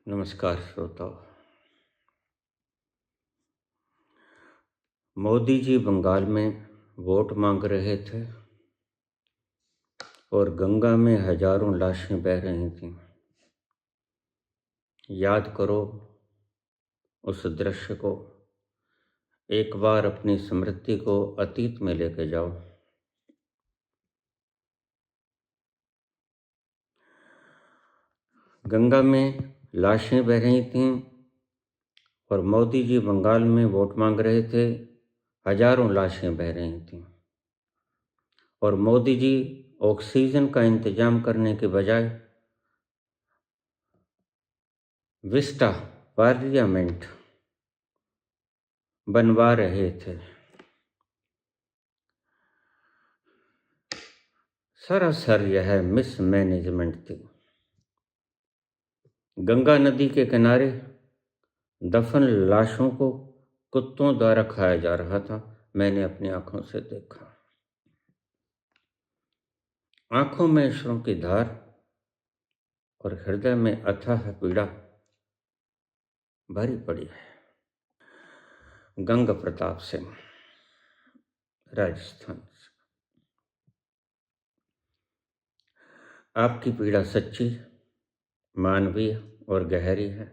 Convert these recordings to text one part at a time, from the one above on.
नमस्कार श्रोताओ। मोदी जी बंगाल में वोट मांग रहे थे और गंगा में हजारों लाशें बह रही थीं। याद करो उस दृश्य को, एक बार अपनी स्मृति को अतीत में लेके जाओ। गंगा में लाशें बह रही थीं और मोदी जी बंगाल में वोट मांग रहे थे। हजारों लाशें बह रही थीं और मोदी जी ऑक्सीजन का इंतजाम करने के बजाय विस्टा पार्लियामेंट बनवा रहे थे। सरासर यह मिसमैनेजमेंट थी। गंगा नदी के किनारे दफन लाशों को कुत्तों द्वारा खाया जा रहा था। मैंने अपनी आंखों से देखा। आंखों में अश्रुओं की धार और हृदय में अथाह पीड़ा भरी पड़ी है। गंगा प्रताप सिंह, राजस्थान से। आपकी पीड़ा सच्ची, मानवीय और गहरी है।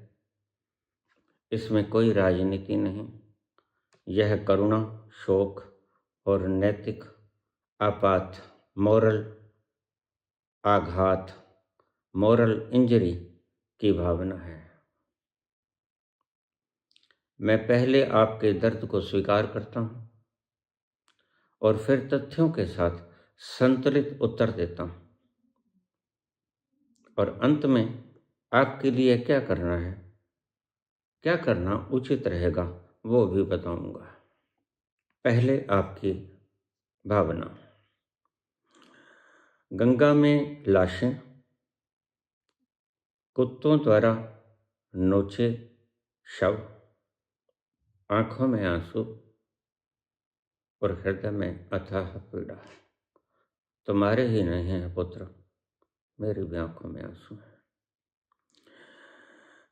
इसमें कोई राजनीति नहीं। यह करुणा, शोक और नैतिक आपात, मोरल आघात, मोरल इंजरी की भावना है। मैं पहले आपके दर्द को स्वीकार करता हूं और फिर तथ्यों के साथ संतुलित उत्तर देता हूं और अंत में आपके लिए क्या करना है, क्या करना उचित रहेगा, वो भी बताऊंगा। पहले आपकी भावना। गंगा में लाशें, कुत्तों द्वारा नोचे शव, आंखों में आंसू और हृदय में अथाह पीड़ा। तुम्हारे ही नहीं है पुत्र, मेरी भी आंखों में आंसू है।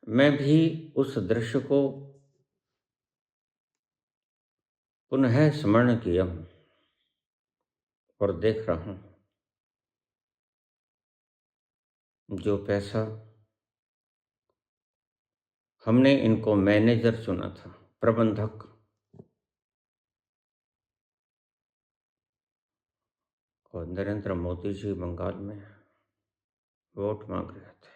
मैं भी उस दृश्य को पुनः स्मरण किया हूं और देख रहा हूं। जो पैसा हमने इनको मैनेजर चुना था, प्रबंधक, और नरेंद्र मोदी जी बंगाल में वोट मांग रहे थे,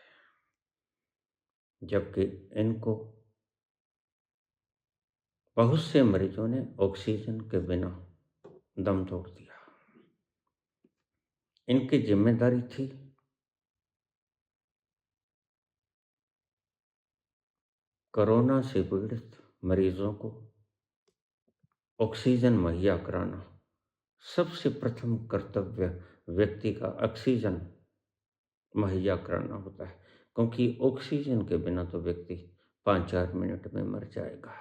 जबकि इनको बहुत से मरीजों ने ऑक्सीजन के बिना दम तोड़ दिया। इनकी जिम्मेदारी थी कोरोना से पीड़ित मरीजों को ऑक्सीजन मुहैया कराना। सबसे प्रथम कर्तव्य व्यक्ति का ऑक्सीजन मुहैया कराना होता है, क्योंकि ऑक्सीजन के बिना तो व्यक्ति 5-4 मिनट में मर जाएगा।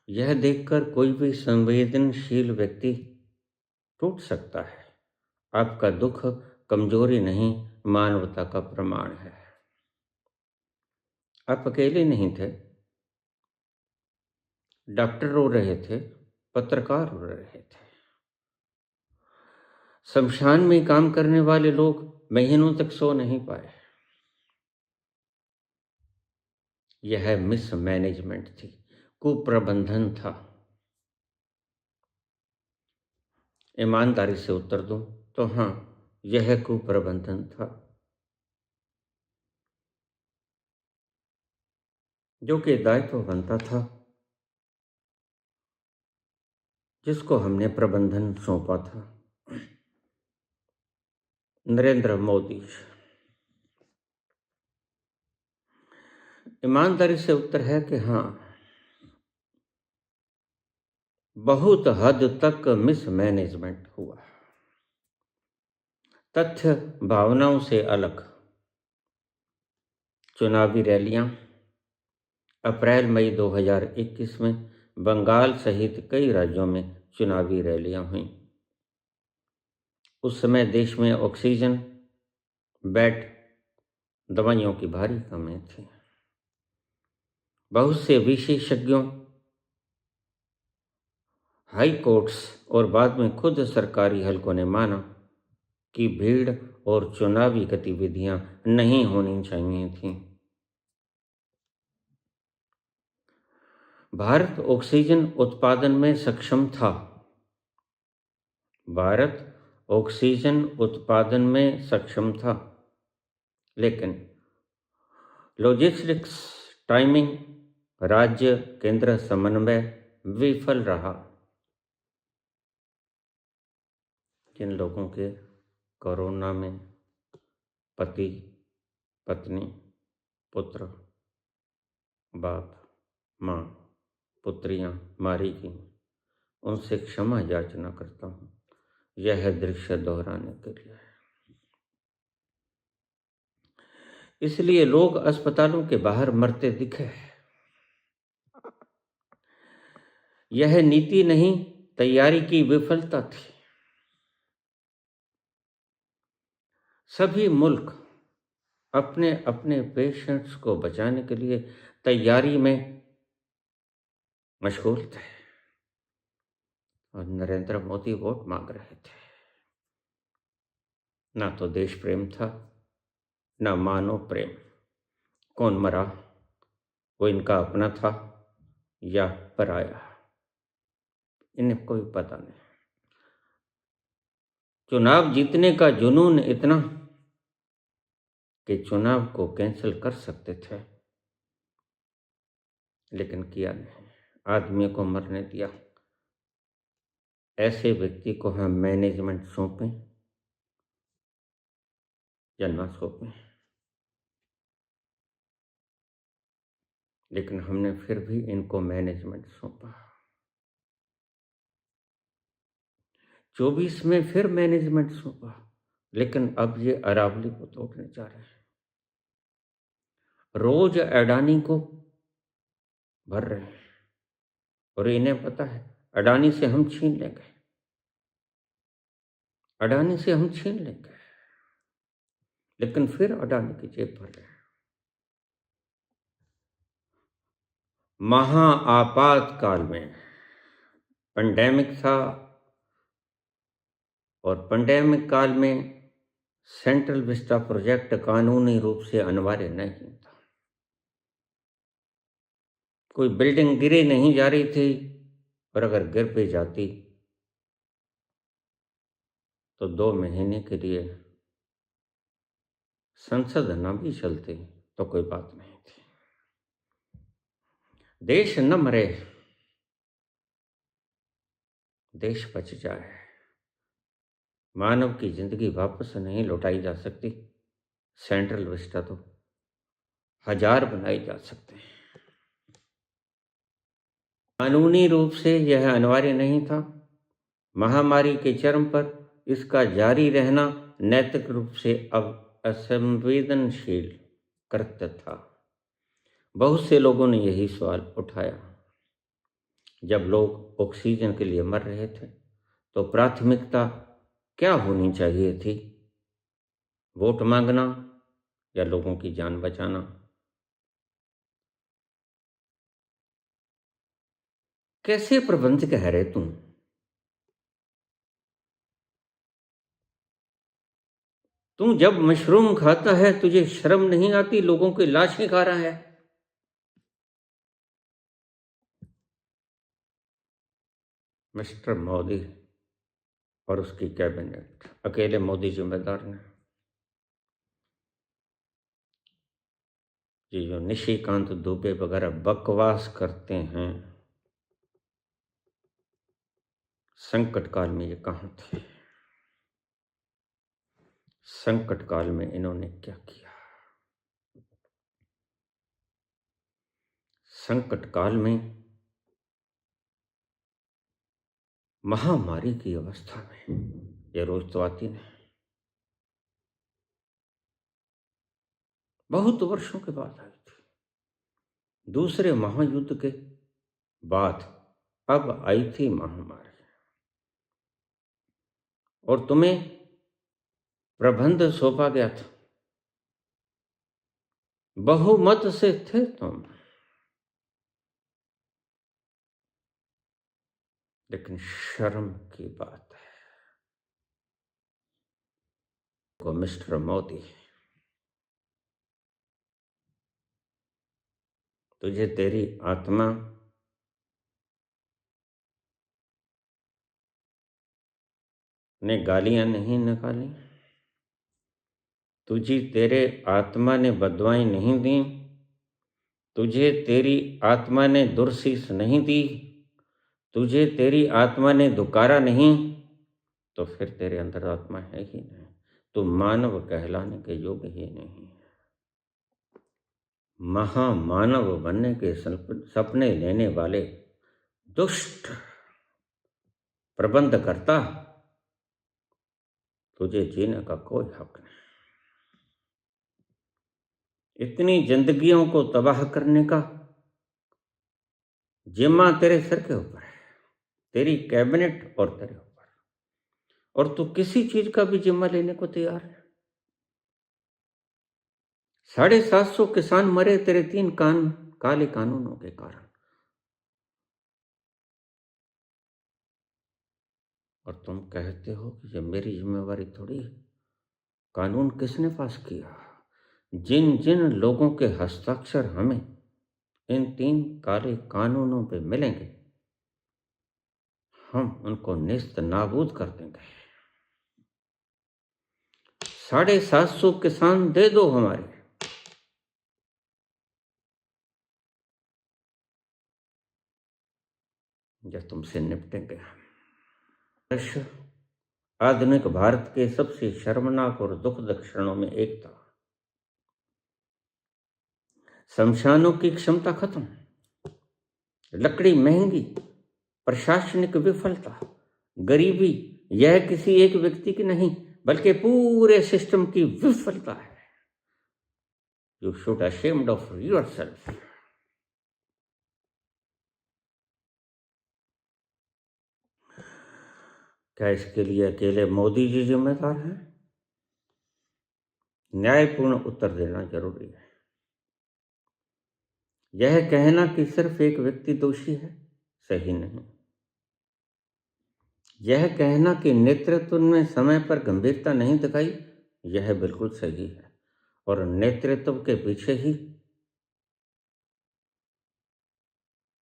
यह देखकर कोई भी संवेदनशील व्यक्ति टूट सकता है। आपका दुख कमजोरी नहीं, मानवता का प्रमाण है। आप अकेले नहीं थे। डॉक्टर रो रहे थे, पत्रकार रो रहे थे, शमशान में काम करने वाले लोग महीनों तक सो नहीं पाए। यह मिसमैनेजमेंट थी, कुप्रबंधन था। ईमानदारी से उत्तर दूं तो हाँ, यह कुप्रबंधन था, जो कि दायित्व बनता था, जिसको हमने प्रबंधन सौंपा था। नरेंद्र मोदी। ईमानदारी से उत्तर है कि हाँ, बहुत हद तक मिसमैनेजमेंट हुआ। तथ्य भावनाओं से अलग। चुनावी रैलियां अप्रैल मई 2021 में बंगाल सहित कई राज्यों में चुनावी रैलियां हुईं। उस समय देश में ऑक्सीजन बेड दवाइयों की भारी कमी थी। बहुत से विशेषज्ञों, हाई कोर्ट्स और बाद में खुद सरकारी हलकों ने माना कि भीड़ और चुनावी गतिविधियां नहीं होनी चाहिए थीं। भारत ऑक्सीजन उत्पादन में सक्षम था। भारत ऑक्सीजन उत्पादन में सक्षम था, लेकिन लॉजिस्टिक्स, टाइमिंग, राज्य केंद्र समन्वय विफल रहा। जिन लोगों के कोरोना में पति, पत्नी, पुत्र, बाप, माँ, पुत्रियां मारी गईं, उनसे क्षमा याचना करता हूँ। यह दृश्य दोहराने के लिए है। इसलिए लोग अस्पतालों के बाहर मरते दिखे। यह नीति नहीं, तैयारी की विफलता थी। सभी मुल्क अपने अपने पेशेंट्स को बचाने के लिए तैयारी में मशगूल थे और नरेंद्र मोदी वोट मांग रहे थे। ना तो देश प्रेम था, ना मानव प्रेम। कौन मरा, वो इनका अपना था या पराया, इन्हें कोई पता नहीं। चुनाव जीतने का जुनून इतना कि चुनाव को कैंसिल कर सकते थे, लेकिन किया नहीं। आदमी को मरने दिया। ऐसे व्यक्ति को हम मैनेजमेंट सौंपें या ना सौंपें, लेकिन हमने फिर भी इनको मैनेजमेंट सौंपा। 24 में फिर मैनेजमेंट सौंपा, लेकिन अब ये अरावली को तोड़ने जा रहे हैं। रोज अडानी को भर रहे हैं और इन्हें पता है अडानी से हम छीन लेंगे, अडानी से हम छीन लेंगे, लेकिन फिर अडानी की जेब भर रहे हैं। महाआपातकाल में पेंडेमिक था और पेंडेमिक काल में सेंट्रल विस्टा प्रोजेक्ट कानूनी रूप से अनिवार्य नहीं था। कोई बिल्डिंग गिरे नहीं जा रही थी, और अगर गिर भी जाती तो 2 महीने के लिए संसद न भी चलती तो कोई बात नहीं थी। देश न मरे, देश बच जाए। मानव की जिंदगी वापस नहीं लौटाई जा सकती। सेंट्रल विस्टा तो 1000 बनाई जा सकते हैं। कानूनी रूप से यह अनिवार्य नहीं था। महामारी के चरम पर इसका जारी रहना नैतिक रूप से अब असंवेदनशील कृत्य था। बहुत से लोगों ने यही सवाल उठाया। जब लोग ऑक्सीजन के लिए मर रहे थे तो प्राथमिकता क्या होनी चाहिए थी? वोट मांगना या लोगों की जान बचाना? कैसे प्रबंधक है रे तुम? तुम जब मशरूम खाता है तुझे शर्म नहीं आती? लोगों की लाशें खा रहा है। मिस्टर मोदी और उसकी कैबिनेट, अकेले मोदी जिम्मेदार नहीं। ये जो निशिकांत दुबे वगैरह बकवास करते हैं, संकट काल में ये कहाँ थे? संकट काल में इन्होंने क्या किया? संकट काल में, महामारी की अवस्था में, ये रोज तो आती नहीं। बहुत वर्षों के बाद आई थी। दूसरे महायुद्ध के बाद अब आई थी महामारी। और तुम्हें प्रबंध सौंपा गया था बहुमत से थे तुम, लेकिन शर्म की बात है को मिस्टर मोदी, तुझे तेरी आत्मा ने गालियां नहीं निकाली, तुझे तेरे आत्मा ने बदवाएं नहीं दी, तुझे तेरी आत्मा ने दुर्शीस नहीं दी, तुझे तेरी आत्मा ने दुकारा नहीं, तो फिर तेरे अंदर आत्मा है ही नहीं, तू मानव कहलाने के योग्य ही नहीं। महामानव बनने के सपने लेने वाले दुष्ट प्रबंध करता, तुझे जीने का कोई हक नहीं। इतनी जिंदगियों को तबाह करने का जिम्मा तेरे सिर के ऊपर है, तेरी कैबिनेट और तेरे ऊपर, और तू किसी चीज का भी जिम्मा लेने को तैयार है। 750 किसान मरे तेरे 3 काले कानूनों के कारण, और तुम कहते हो कि ये मेरी जिम्मेवारी थोड़ी है। कानून किसने पास किया? जिन जिन लोगों के हस्ताक्षर हमें इन 3 काले कानूनों पे मिलेंगे, हम उनको नेस्त नाबूद कर देंगे। 750 किसान दे दो हमारे, या तुमसे निपटेंगे। आधुनिक भारत के सबसे शर्मनाक और दुखद क्षणों में एक था। शमशानों की क्षमता खत्म, लकड़ी महंगी, प्रशासनिक विफलता, गरीबी, यह किसी एक व्यक्ति की नहीं बल्कि पूरे सिस्टम की विफलता है। You should ashamed of yourself। क्या इसके लिए अकेले मोदी जी जिम्मेदार हैं? न्यायपूर्ण उत्तर देना जरूरी है। यह कहना कि सिर्फ एक व्यक्ति दोषी है सही नहीं। यह कहना कि नेतृत्व ने समय पर गंभीरता नहीं दिखाई, यह बिल्कुल सही है, और नेतृत्व के पीछे ही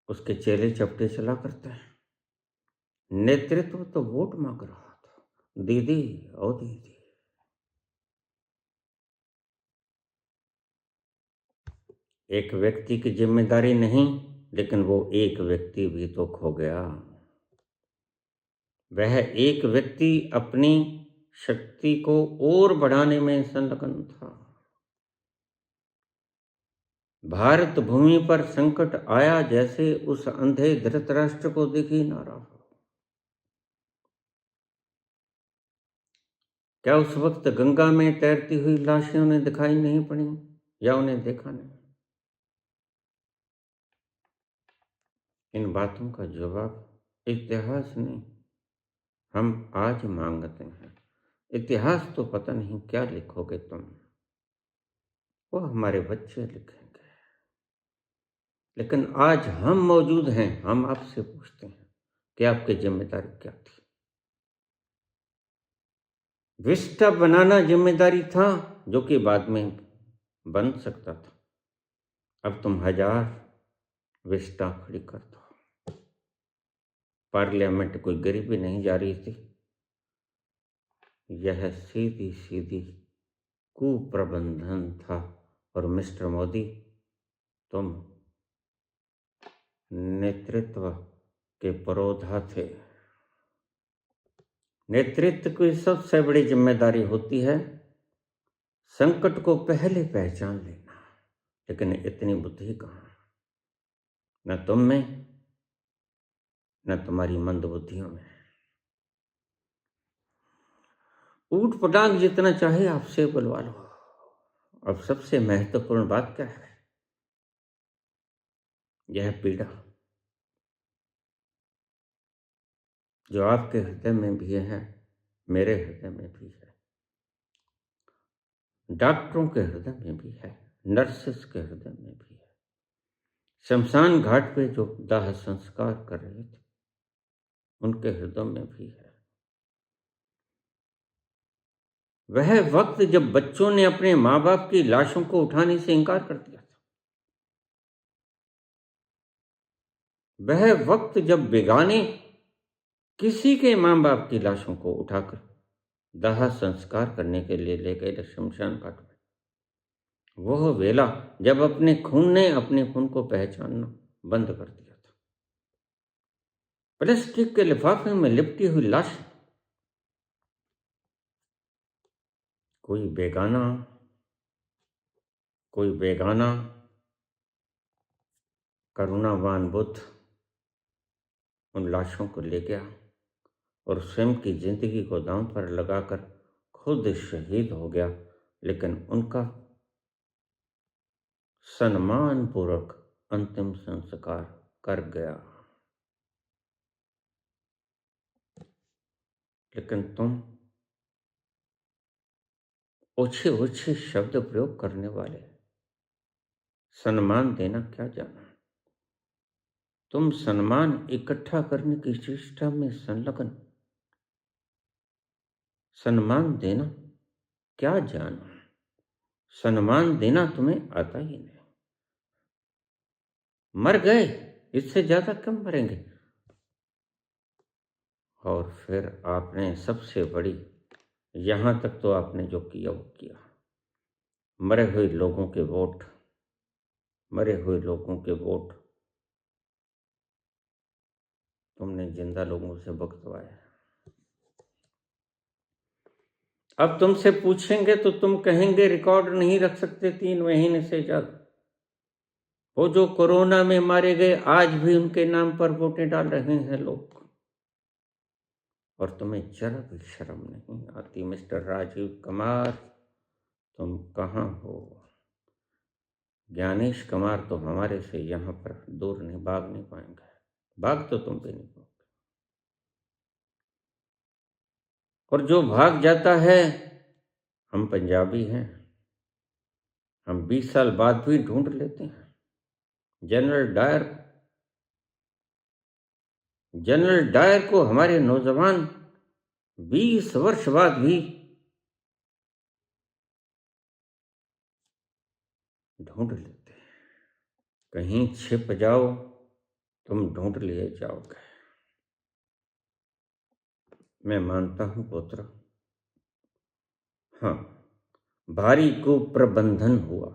उसके चेले चपटे चला करते हैं। नेतृत्व तो वोट मांग रहा था, दीदी ओ दीदी। एक व्यक्ति की जिम्मेदारी नहीं, लेकिन वो एक व्यक्ति भी तो खो गया। वह एक व्यक्ति अपनी शक्ति को और बढ़ाने में संलग्न था। भारत भूमि पर संकट आया जैसे उस अंधे धृतराष्ट्र को दिख ही ना रहा। क्या उस वक्त गंगा में तैरती हुई लाशें उन्हें दिखाई नहीं पड़ी, या उन्हें देखा नहीं? इन बातों का जवाब इतिहास नहीं, हम आज मांगते हैं। इतिहास तो पता नहीं क्या लिखोगे तुम, वो हमारे बच्चे लिखेंगे, लेकिन आज हम मौजूद हैं, हम आपसे पूछते हैं कि आपकी जिम्मेदारी क्या थी? विस्टा बनाना जिम्मेदारी था, जो कि बाद में बन सकता था। अब तुम 1000 विस्टा खड़ी कर दो। पार्लियामेंट कोई गरीबी नहीं जा रही थी, यह सीधी सीधी कुप्रबंधन था। और मिस्टर मोदी, तुम नेतृत्व के पुरोधा थे। नेतृत्व की सबसे बड़ी जिम्मेदारी होती है संकट को पहले पहचान लेना, लेकिन इतनी बुद्धि कहाँ, न तुम में न तुम्हारी मंद बुद्धियों में। ऊट पटांग जितना चाहे आपसे बुलवा लो। अब सबसे महत्वपूर्ण बात क्या है? यह पीड़ा जो आपके हृदय में भी है, मेरे हृदय में भी है, डॉक्टरों के हृदय में भी है, नर्सिस के हृदय में भी है। शमशान घाट पे जो दाह संस्कार कर रहे थे उनके हृदय में भी है। वह वक्त जब बच्चों ने अपने माँ बाप की लाशों को उठाने से इनकार कर दिया था, वह वक्त जब बेगाने किसी के माँ बाप की लाशों को उठाकर दाह संस्कार करने के लिए ले गए शमशान घाट में, वह वेला जब अपने खून ने अपने खून को पहचानना बंद कर दिया था। प्लास्टिक के लिफाफे में लिपटी हुई लाश, कोई बेगाना करुणावान बुद्ध उन लाशों को ले गया और स्वयं की जिंदगी को दांव पर लगाकर खुद शहीद हो गया, लेकिन उनका सम्मान पूर्वक अंतिम संस्कार कर गया। लेकिन तुम ओछे ओछे शब्द प्रयोग करने वाले सम्मान देना क्या जाना। तुम सम्मान इकट्ठा करने की चेष्टा में संलग्न, सम्मान देना क्या जाना। सम्मान देना तुम्हें आता ही नहीं। मर गए, इससे ज्यादा कम मरेंगे। और फिर आपने सबसे बड़ी, यहां तक तो आपने जो किया वो किया। मरे हुए लोगों के वोट तुमने जिंदा लोगों से भुगतवाया। अब तुमसे पूछेंगे तो तुम कहेंगे रिकॉर्ड नहीं रख सकते 3 महीने से ज्यादा। वो जो कोरोना में मारे गए आज भी उनके नाम पर वोटें डाल रहे हैं लोग, और तुम्हें जरा भी शर्म नहीं आती। मिस्टर राजीव कुमार, तुम कहाँ हो? ज्ञानेश कुमार तो हमारे से यहाँ पर दूर नहीं, भाग नहीं पाएंगे। भाग तो तुम भी नहीं पाओगे। और जो भाग जाता है, हम पंजाबी हैं, हम 20 साल बाद भी ढूंढ लेते हैं। जनरल डायर को हमारे नौजवान 20 वर्ष बाद भी ढूंढ लेते हैं। कहीं छिप जाओ, तुम ढूंढ लिए जाओगे। मैं मानता हूं पुत्र, हाँ, भारी कुप्रबंधन हुआ।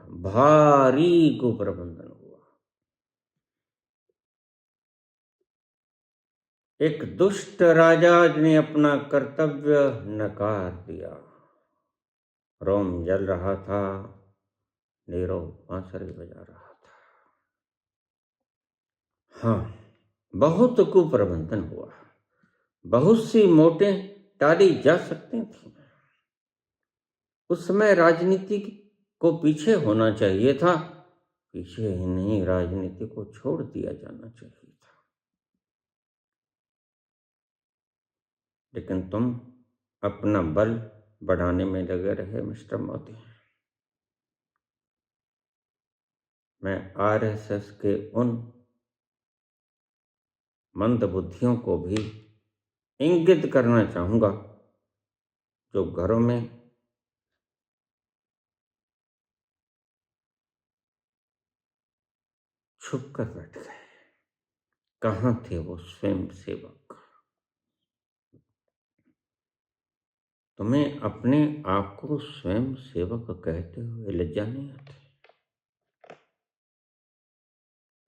एक दुष्ट राजा ने अपना कर्तव्य नकार दिया। रोम जल रहा था, नीरो बांसुरी बजा रहा था। हाँ, बहुत कुप्रबंधन हुआ। बहुत सी मोटें टाली जा सकती थी। उस समय राजनीति को पीछे होना चाहिए था, पीछे ही नहीं, राजनीति को छोड़ दिया जाना चाहिए था। लेकिन तुम अपना बल बढ़ाने में लगे रहे मिस्टर मोदी। मैं आरएसएस के उन मंदबुद्धियों को भी इंगित करना चाहूंगा जो घरों में छुप कर बैठ गए। कहाँ थे वो स्वयं सेवक? तुम्हें अपने आप को स्वयं सेवक कहते हुए लज्जा नहीं आती?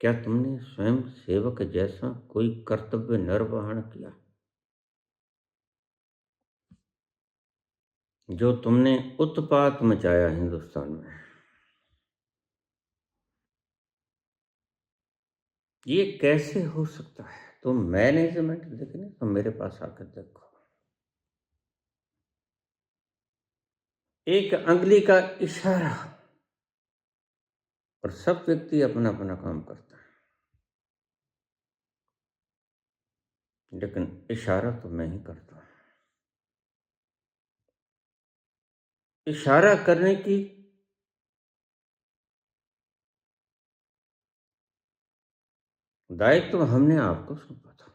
क्या तुमने स्वयं सेवक जैसा कोई कर्तव्य निर्वहन किया जो तुमने उत्पात मचाया हिंदुस्तान में? ये कैसे हो सकता है? तुम मैनेजमेंट देखने तो मेरे पास आकर देखो। एक अंगुली का इशारा और सब व्यक्ति अपना अपना काम करता है। लेकिन इशारा तो मैं ही करता हूं। इशारा करने की दायित्व हमने आपको सौंपा था,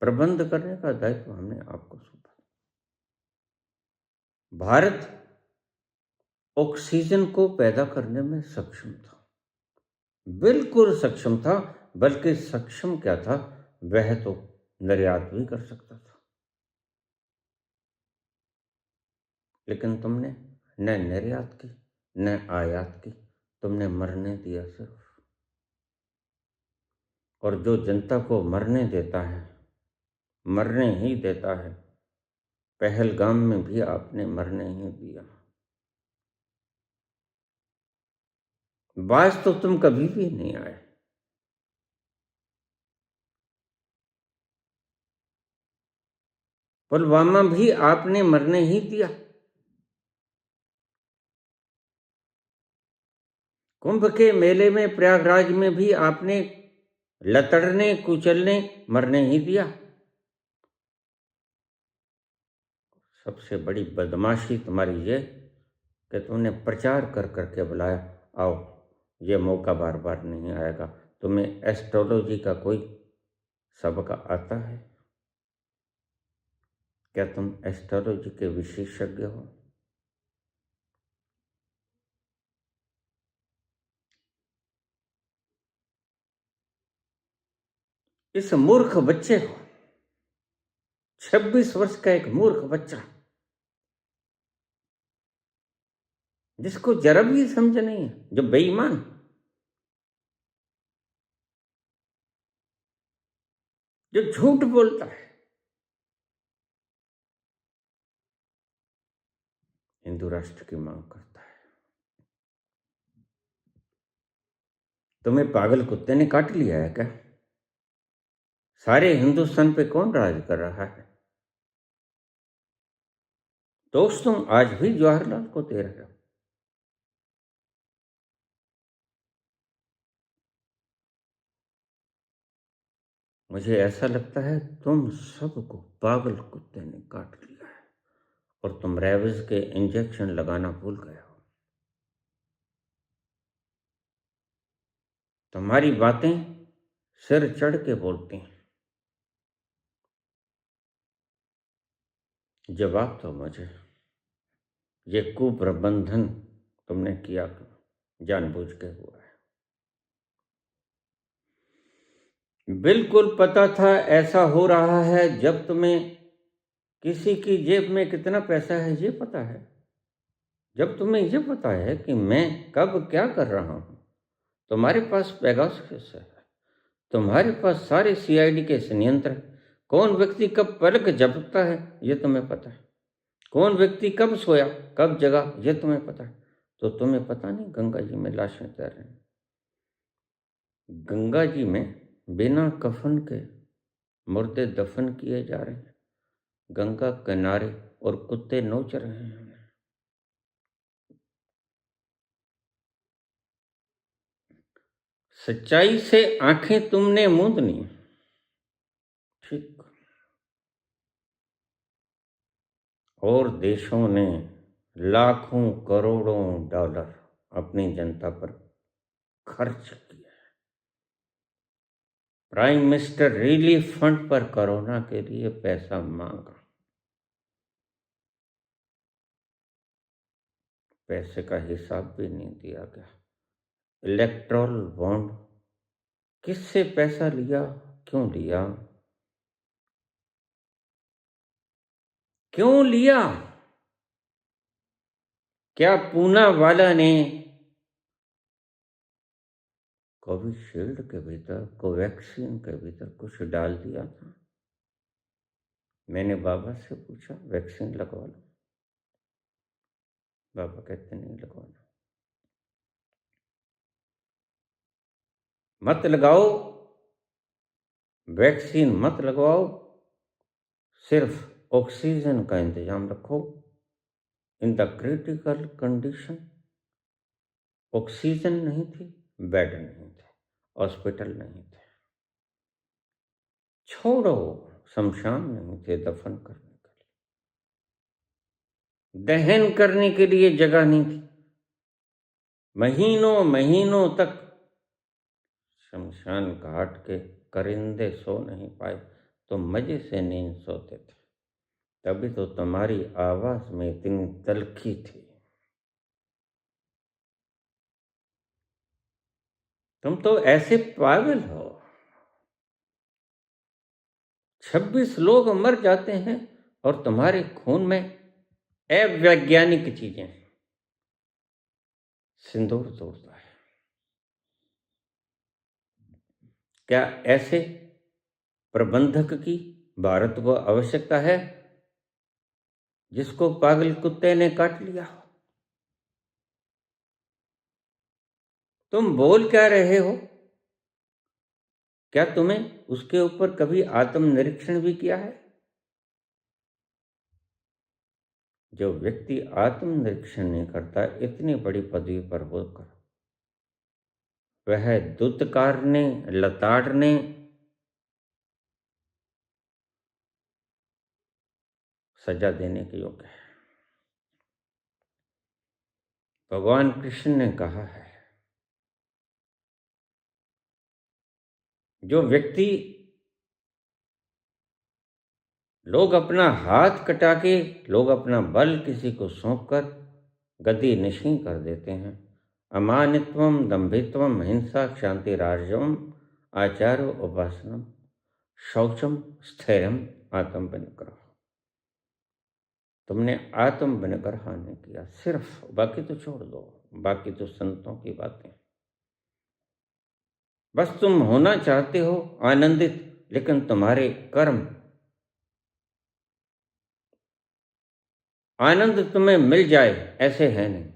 प्रबंध करने का दायित्व हमने आपको सौंपा था। भारत ऑक्सीजन को पैदा करने में सक्षम था, बिल्कुल सक्षम था, बल्कि सक्षम क्या था, वह तो निर्यात भी कर सकता था। लेकिन तुमने न निर्यात की न आयात की, तुमने मरने दिया सिर्फ। और जो जनता को मरने देता है, मरने ही देता है, पहलगाम में भी आपने मरने ही दिया। बाज तो तुम कभी भी नहीं आए। पुलवामा भी आपने मरने ही दिया। कुंभ के मेले में प्रयागराज में भी आपने लतड़ने कुचलने मरने ही दिया। सबसे बड़ी बदमाशी तुम्हारी ये कि तुमने प्रचार कर करके बुलाया, आओ, ये मौका बार बार नहीं आएगा। तुम्हें एस्ट्रोलॉजी का कोई सबक आता है? क्या तुम एस्ट्रोलॉजी के विशेषज्ञ हो? इस मूर्ख बच्चे को, 26 वर्ष का एक मूर्ख बच्चा, जिसको जरा भी समझ नहीं है, जो बेईमान, जो झूठ बोलता है, हिंदू राष्ट्र की मांग करता है। तुम्हें पागल कुत्ते ने काट लिया है क्या? सारे हिंदुस्तान पे कौन राज कर रहा है? दोस्त तुम आज भी जवाहरलाल को दे रहे हो। मुझे ऐसा लगता है तुम सबको पागल कुत्ते ने काट लिया है और तुम रेबीज के इंजेक्शन लगाना भूल गए हो। तुम्हारी बातें सिर चढ़ के बोलती हैं। जवाब तो मुझे, ये कुप्रबंधन तुमने किया, जानबूझ के हुआ है। बिल्कुल पता था ऐसा हो रहा है। जब तुम्हें किसी की जेब में कितना पैसा है ये पता है, जब तुम्हें ये पता है कि मैं कब क्या कर रहा हूं, तुम्हारे पास पेगासस है, तुम्हारे पास सारे सीआईडी के संयंत्र, कौन व्यक्ति कब पलक झपकता है ये तुम्हें पता है, कौन व्यक्ति कब सोया कब जगा ये तुम्हें पता है। तो तुम्हें पता नहीं गंगा जी में लाशें तैर रही हैं, गंगा जी में बिना कफन के मुर्दे दफन किए जा रहे हैं, गंगा किनारे, और कुत्ते नोच रहे हैं। सच्चाई से आंखें तुमने मूंदनी, ठीक, और देशों ने लाखों करोड़ों डॉलर अपनी जनता पर खर्च किया। प्राइम मिनिस्टर रिलीफ फंड पर कोरोना के लिए पैसा मांगा, पैसे का हिसाब भी नहीं दिया गया। इलेक्ट्रॉल बॉन्ड, किससे पैसा लिया, क्यों लिया, क्यों लिया? क्या पूना वाला ने कोविशील्ड के भीतर, कोवैक्सीन के भीतर कुछ डाल दिया था? मैंने बाबा से पूछा वैक्सीन लगवा लो, बाबा कहते नहीं लगवाना, मत लगाओ, वैक्सीन मत लगवाओ, सिर्फ ऑक्सीजन का इंतजाम रखो। In the critical condition, oxygen नहीं थी, बेड नहीं थे, हॉस्पिटल नहीं थे, छोड़ो, शमशान नहीं थे दफन करने के लिए, दहन करने के लिए जगह नहीं थी। महीनों महीनों तक शमशान घाट के करिंदे सो नहीं पाए तो मजे से नींद सोते थे, तभी तो तुम्हारी आवाज में इतनी तलखी थी। तुम तो ऐसे पागल हो। 26 लोग मर जाते हैं और तुम्हारे खून में अवैज्ञानिक चीजें सिंदूर तोड़ता है। क्या ऐसे प्रबंधक की भारत को आवश्यकता है जिसको पागल कुत्ते ने काट लिया? तुम बोल क्या रहे हो? क्या तुम्हें उसके ऊपर कभी आत्मनिरीक्षण भी किया है? जो व्यक्ति आत्मनिरीक्षण नहीं करता इतनी बड़ी पदवी पर होकर वह दुत्कारने लताड़ने सजा देने के योग्य है। भगवान कृष्ण ने कहा है, जो व्यक्ति लोग अपना हाथ कटा के लोग अपना बल किसी को सौंपकर गद्दी नशीं कर देते हैं। अमानित्वम दंभित्वम हिंसा क्षांति राजवम आचारो उपासनम शौचम स्थैर्यम आत्म विनिग्रह। तुमने आत्म विनिग्रह नहीं किया, सिर्फ, बाकी तो छोड़ दो, बाकी तो संतों की बातें। बस तुम होना चाहते हो आनंदित, लेकिन तुम्हारे कर्म आनंद तुम्हें मिल जाए ऐसे है नहीं।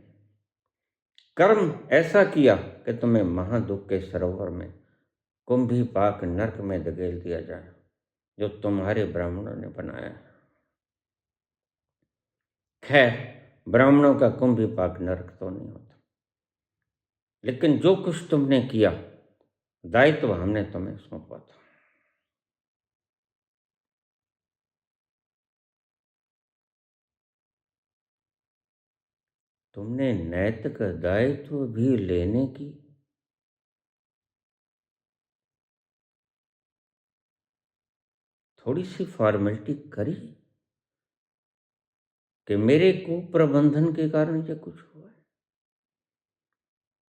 कर्म ऐसा किया कि तुम्हें महादुख के सरोवर में कुंभी पाक नरक में धकेल दिया जाए, जो तुम्हारे ब्राह्मणों ने बनाया है। खैर, ब्राह्मणों का कुंभी पाक नरक तो नहीं होता, लेकिन जो कुछ तुमने किया दायित्व हमने तुम्हें सौंपा था। तुमने नैतिक दायित्व भी लेने की थोड़ी सी फॉर्मेलिटी करी कि मेरे कुप्रबंधन के कारण ये कुछ हुआ है,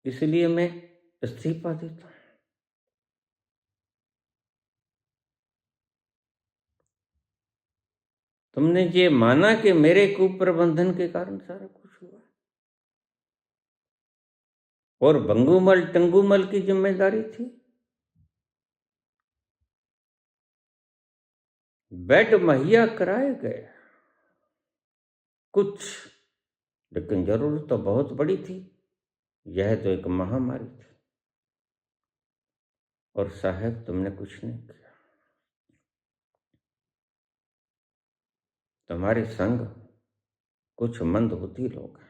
इसलिए मैं इस्तीफा देता हूं। तुमने ये माना कि मेरे कुप्रबंधन के कारण सारा कुछ हुआ और बंगूमल टंगूमल की जिम्मेदारी थी। बेड मुहैया कराए गए कुछ, लेकिन जरूरत तो बहुत बड़ी थी। यह तो एक महामारी थी और साहब तुमने कुछ नहीं किया। तुम्हारे संग कुछ मंदबुद्धि लोग हैं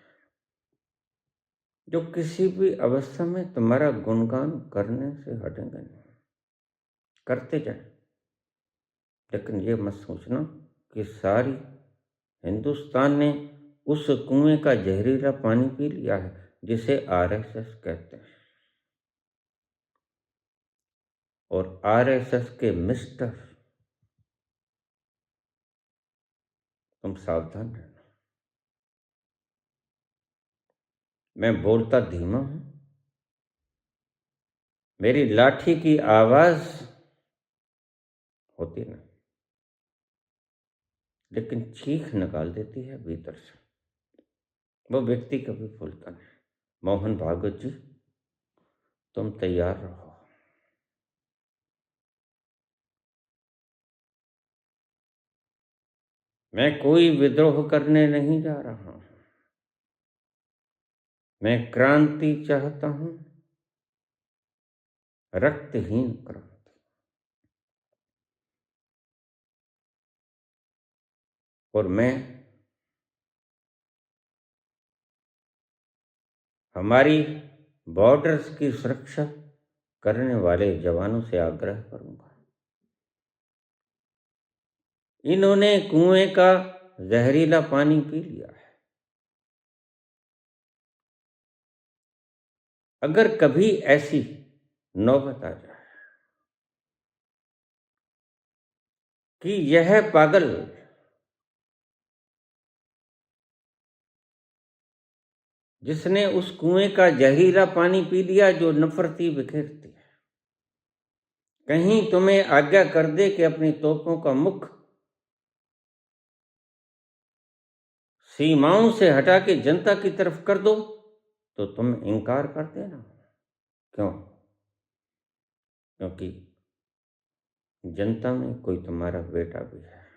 जो किसी भी अवस्था में तुम्हारा गुणगान करने से हटेंगे नहीं। करते जाए, लेकिन ये मत सोचना कि सारी हिंदुस्तान ने उस कुएं का जहरीला पानी पी लिया है जिसे आरएसएस कहते हैं। और आरएसएस के मिस्टर, तुम सावधान रहना। मैं बोलता धीमा हूं, मेरी लाठी की आवाज होती नहीं, लेकिन चीख निकाल देती है भीतर से। वो व्यक्ति कभी भूलता नहीं। मोहन भागवत जी, तुम तैयार रहो। मैं कोई विद्रोह करने नहीं जा रहा हूं। मैं क्रांति चाहता हूं, रक्तहीन क्रांति। और मैं हमारी बॉर्डर्स की सुरक्षा करने वाले जवानों से आग्रह करूंगा। इन्होंने कुएं का जहरीला पानी पी लिया है। अगर कभी ऐसी नौबत आ जाए कि यह पागल जिसने उस कुएं का जहरीला पानी पी लिया जो नफरती बिखेरती है, कहीं तुम्हें आज्ञा कर दे कि अपनी तोपों का मुख सीमाओं से हटा के जनता की तरफ कर दो तो तुम इनकार कर देना। क्यों? क्योंकि जनता में कोई तुम्हारा बेटा भी है,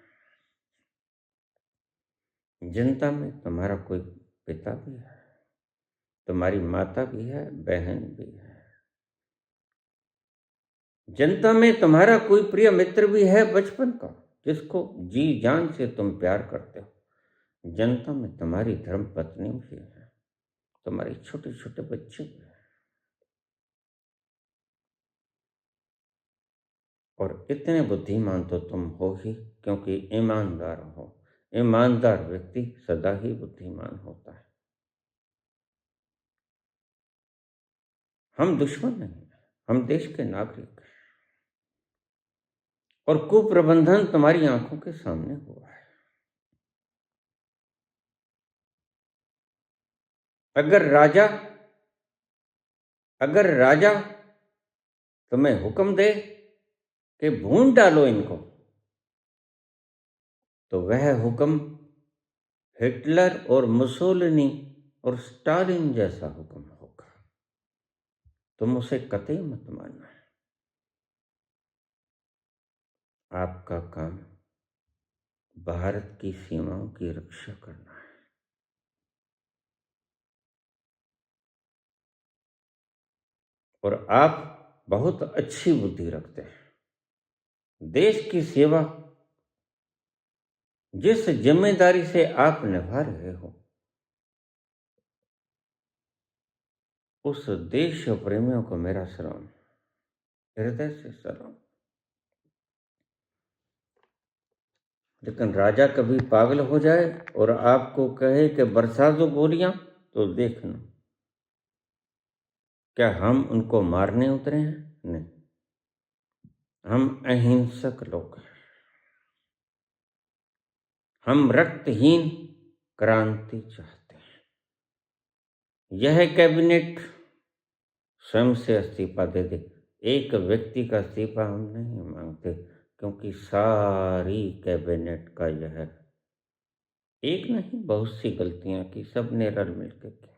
जनता में तुम्हारा कोई पिता भी है, तुम्हारी माता भी है, बहन भी है, जनता में तुम्हारा कोई प्रिय मित्र भी है बचपन का, जिसको जी जान से तुम प्यार करते हो। जनता में तुम्हारी धर्म पत्नी भी है, तुम्हारे छोटे छोटे बच्चे भी हैं, और इतने बुद्धिमान तो तुम हो ही, क्योंकि ईमानदार हो। ईमानदार व्यक्ति सदा ही बुद्धिमान होता है। हम दुश्मन नहीं हैं, हम देश के नागरिक हैं, और कुप्रबंधन तुम्हारी आंखों के सामने हुआ है। अगर राजा तुम्हें हुक्म दे कि भून डालो इनको, तो वह हुक्म हिटलर और मुसोलिनी और स्टालिन जैसा हुक्म होगा। तुम उसे कतई मत मानना। आपका काम भारत की सीमाओं की रक्षा करना है, और आप बहुत अच्छी बुद्धि रखते हैं। देश की सेवा जिस जिम्मेदारी से आप निभा रहे हो, उस देश प्रेमियों को मेरा सलाम, हृदय से सलाम। लेकिन राजा कभी पागल हो जाए और आपको कहे कि बरसा दो गोलियां, तो देखना, क्या हम उनको मारने उतरे हैं? नहीं, हम अहिंसक लोग हैं। हम रक्तहीन क्रांति चाहते हैं। यह कैबिनेट स्वयं से इस्तीफा दे दे। एक व्यक्ति का इस्तीफा हम नहीं मांगते, क्योंकि सारी कैबिनेट का यह एक नहीं बहुत सी गलतियां की, सबने रल मिलकर की।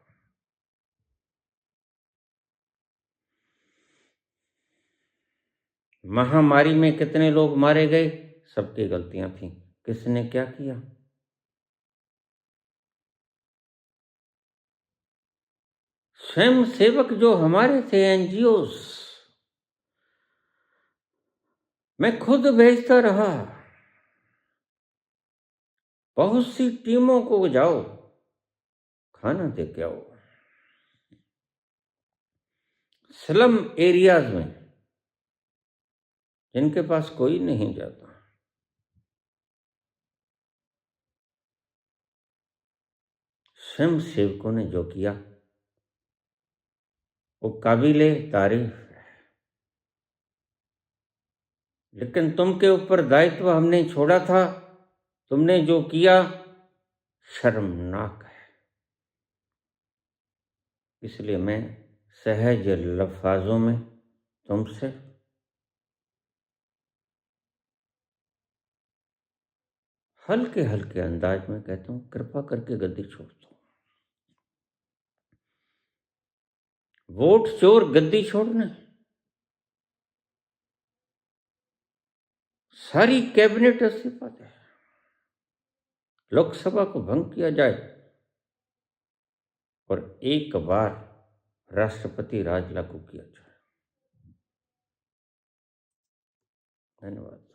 महामारी में कितने लोग मारे गए, सबकी गलतियां थी। किसने क्या किया? स्वयं सेवक जो हमारे थे, एनजीओस, मैं खुद भेजता रहा। बहुत सी टीमों को जाओ खाना दे के आओ। स्लम एरियाज में जिनके पास कोई नहीं जाता, स्वयं सेवकों ने जो किया वो काबिले तारीफ है। लेकिन तुम के ऊपर दायित्व हमने छोड़ा था, तुमने जो किया शर्मनाक है। इसलिए मैं सहज लफ्ज़ों में तुमसे हल्के हल्के अंदाज में कहता हूं, कृपा करके गद्दी छोड़ दो। वोट चोर गद्दी छोड़ना, सारी कैबिनेट इस्तीफा दे, लोकसभा को भंग किया जाए, और एक बार राष्ट्रपति राज लागू किया जाए। धन्यवाद।